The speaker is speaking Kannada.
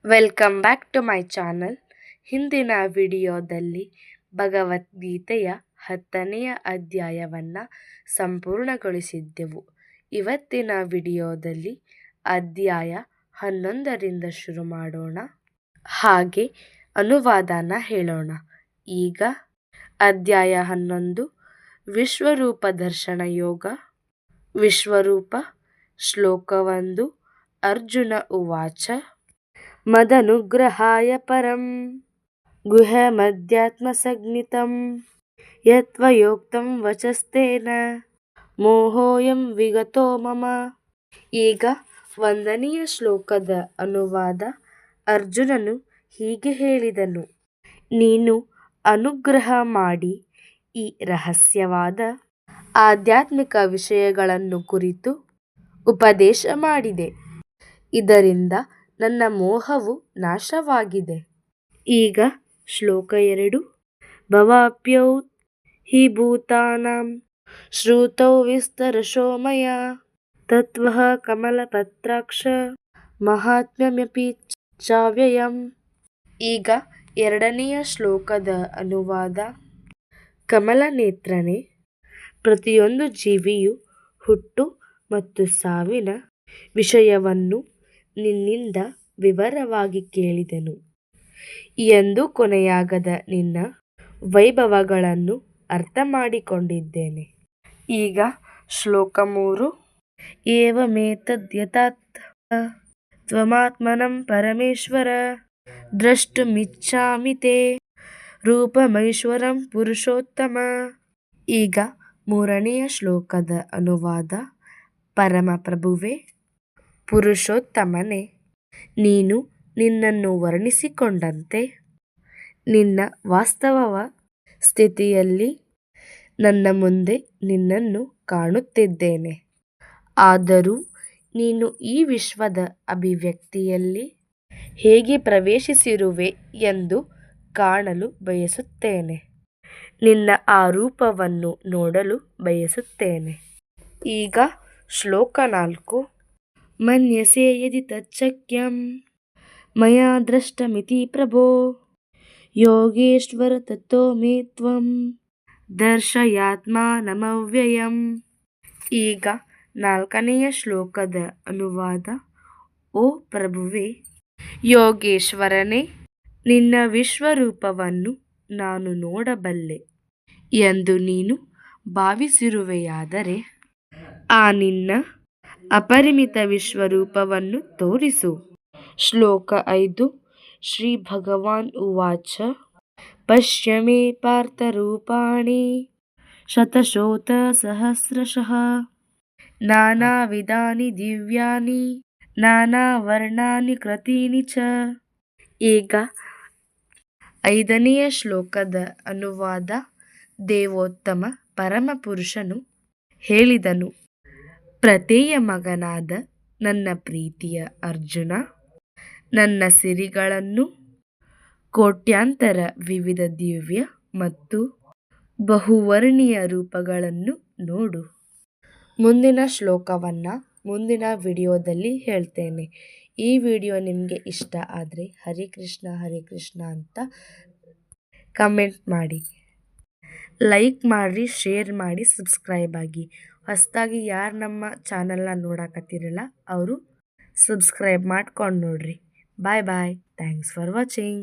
Welcome back to my channel. ಹಿಂದಿನ ವಿಡಿಯೋದಲ್ಲಿ ಭಗವದ್ಗೀತೆಯ 10ನೆಯ ಅಧ್ಯಾಯವನ್ನು ಸಂಪೂರ್ಣಗೊಳಿಸಿದ್ದೆವು. ಇವತ್ತಿನ ವಿಡಿಯೋದಲ್ಲಿ ಅಧ್ಯಾಯ 11ರಿಂದ ಶುರು ಮಾಡೋಣ, ಹಾಗೆ ಅನುವಾದನ ಹೇಳೋಣ. ಈಗ ಅಧ್ಯಾಯ 11, ವಿಶ್ವರೂಪ ದರ್ಶನ ಯೋಗ. ವಿಶ್ವರೂಪ. ಶ್ಲೋಕ 1. ಅರ್ಜುನ ಉವಾಚ. ಮದನುಗ್ರಹಾಯ ಪರಂ ಗುಹ್ಯಮಧ್ಯಾತ್ಮಸಂಜ್ಞಿತಂ ಯತ್ತ್ವಯೋಕ್ತಂ ವಚಸ್ತೇನ ಮೋಹೋಯಂ ವಿಗತೋ ಮಮ. ಈಗ 1ನೆಯ ಶ್ಲೋಕದ ಅನುವಾದ. ಅರ್ಜುನನು ಹೀಗೆ ಹೇಳಿದನು: ನೀನು ಅನುಗ್ರಹ ಮಾಡಿ ಈ ರಹಸ್ಯವಾದ ಆಧ್ಯಾತ್ಮಿಕ ವಿಷಯಗಳನ್ನು ಕುರಿತು ಉಪದೇಶ ಮಾಡಿದೆ. ಇದರಿಂದ ನನ್ನ ಮೋಹವು ನಾಶವಾಗಿದೆ. ಈಗ ಶ್ಲೋಕ 2. ಭವಾಪ್ಯೌ ಹಿ ಭೂತಾನಾಂ ಶ್ರುತೌ ವಿಸ್ತರಶೋ ಮಯಾ ತತ್ವಃ ಕಮಲಪತ್ರಾಕ್ಷ ಮಹಾತ್ಮ್ಯಮಪಿ ಚಾವ್ಯಯಂ. ಈಗ 2ನೆಯ ಶ್ಲೋಕದ ಅನುವಾದ. ಕಮಲನೇತ್ರನೇ, ಪ್ರತಿಯೊಂದು ಜೀವಿಯು ಹುಟ್ಟು ಮತ್ತು ಸಾವಿನ ವಿಷಯವನ್ನು ನಿನ್ನಿಂದ ವಿವರವಾಗಿ ಕೇಳಿದೆನು. ಎಂದೂ ಕೊನೆಯಾಗದ ನಿನ್ನ ವೈಭವಗಳನ್ನು ಅರ್ಥಮಾಡಿಕೊಂಡಿದ್ದೇನೆ. ಈಗ ಶ್ಲೋಕ 3. ಏವಮೇತದ್ಯಥಾತ್ ತ್ವಮಾತ್ಮನಂ ಪರಮೇಶ್ವರ ದ್ರಷ್ಟುಮಿಚ್ಛಾಮಿ ತೇ ರೂಪಮೈಶ್ವರಂ ಪುರುಷೋತ್ತಮ. ಈಗ 3ನೆಯ ಶ್ಲೋಕದ ಅನುವಾದ. ಪರಮಪ್ರಭುವೇ, ಪುರುಷೋತ್ತಮನೇ, ನೀನು ನಿನ್ನನ್ನು ವರ್ಣಿಸಿಕೊಂಡಂತೆ ನಿನ್ನ ವಾಸ್ತವ ಸ್ಥಿತಿಯಲ್ಲಿ ನನ್ನ ಮುಂದೆ ನಿನ್ನನ್ನು ಕಾಣುತ್ತಿದ್ದೇನೆ. ಆದರೂ ನೀನು ಈ ವಿಶ್ವದ ಅಭಿವ್ಯಕ್ತಿಯಲ್ಲಿ ಹೇಗೆ ಪ್ರವೇಶಿಸಿರುವೆ ಎಂದು ಕಾಣಲು ಬಯಸುತ್ತೇನೆ. ನಿನ್ನ ಆ ರೂಪವನ್ನು ನೋಡಲು ಬಯಸುತ್ತೇನೆ. ಈಗ ಶ್ಲೋಕ 4. ಮನ್ಯಸೆ ಯದಿ ತಚ್ಚಕ್ಯಂ ಮಯಾ ದ್ರಷ್ಟಮಿತಿ ಪ್ರಭೋ ಯೋಗೇಶ್ವರ ತತೋ ಮೇ ತ್ವಂ ದರ್ಶಯಾತ್ಮಾನಮವ್ಯಯಂ. ಈಗ 4ನೆಯ ಶ್ಲೋಕದ ಅನುವಾದ. ಓ ಪ್ರಭುವೇ, ಯೋಗೇಶ್ವರನೇ, ನಿನ್ನ ವಿಶ್ವರೂಪವನ್ನು ನಾನು ನೋಡಬಲ್ಲೆ ಎಂದು ನೀನು ಭಾವಿಸಿರುವೆಯಾದರೆ ಆ ನಿನ್ನ ಅಪರಿಮಿತ ವಿಶ್ವರೂಪವನ್ನು ತೋರಿಸು. ಶ್ಲೋಕ 5. ಶ್ರೀ ಭಗವಾನ್ ಉವಾಚ. ಪಶ್ಯ ಮೇ ಪಾರ್ಥ ರೂಪಾಣಿ ಶತಶೋಥ ಸಹಸ್ರಶಃ ನಾನಾವಿಧಾನಿ ದಿವ್ಯಾನಿ ನಾನಾವರ್ಣಾನಿ ಕೃತೀನಿ ಚ. ಈಗ 5ನೆಯ ಶ್ಲೋಕದ ಅನುವಾದ. ದೇವೋತ್ತಮ ಪರಮಪುರುಷನು ಹೇಳಿದನು: ಪ್ರತೇಯ ಮಗನಾದ ನನ್ನ ಪ್ರೀತಿಯ ಅರ್ಜುನ, ನನ್ನ ಸಿರಿಗಳನ್ನು ಕೋಟ್ಯಾಂತರ ವಿವಿಧ ದಿವ್ಯ ಮತ್ತು ಬಹುವರ್ಣೀಯ ರೂಪಗಳನ್ನು ನೋಡು. ಮುಂದಿನ ಶ್ಲೋಕವನ್ನು ಮುಂದಿನ ವಿಡಿಯೋದಲ್ಲಿ ಹೇಳ್ತೇನೆ. ಈ ವಿಡಿಯೋ ನಿಮಗೆ ಇಷ್ಟ ಆದರೆ ಹರೇ ಕೃಷ್ಣ ಹರೇ ಕೃಷ್ಣ ಅಂತ ಕಮೆಂಟ್ ಮಾಡಿ, ಲೈಕ್ ಮಾಡಿರಿ, ಶೇರ್ ಮಾಡಿ, ಸಬ್ಸ್ಕ್ರೈಬ್ ಆಗಿ. ಹೊಸದಾಗಿ ಯಾರು ನಮ್ಮ ಚಾನಲ್ನ ನೋಡಕತ್ತಿರಲ್ಲ ಅವರು ಸಬ್ಸ್ಕ್ರೈಬ್ ಮಾಡ್ಕೊಂಡು ನೋಡ್ರಿ. Bye bye. Thanks for watching.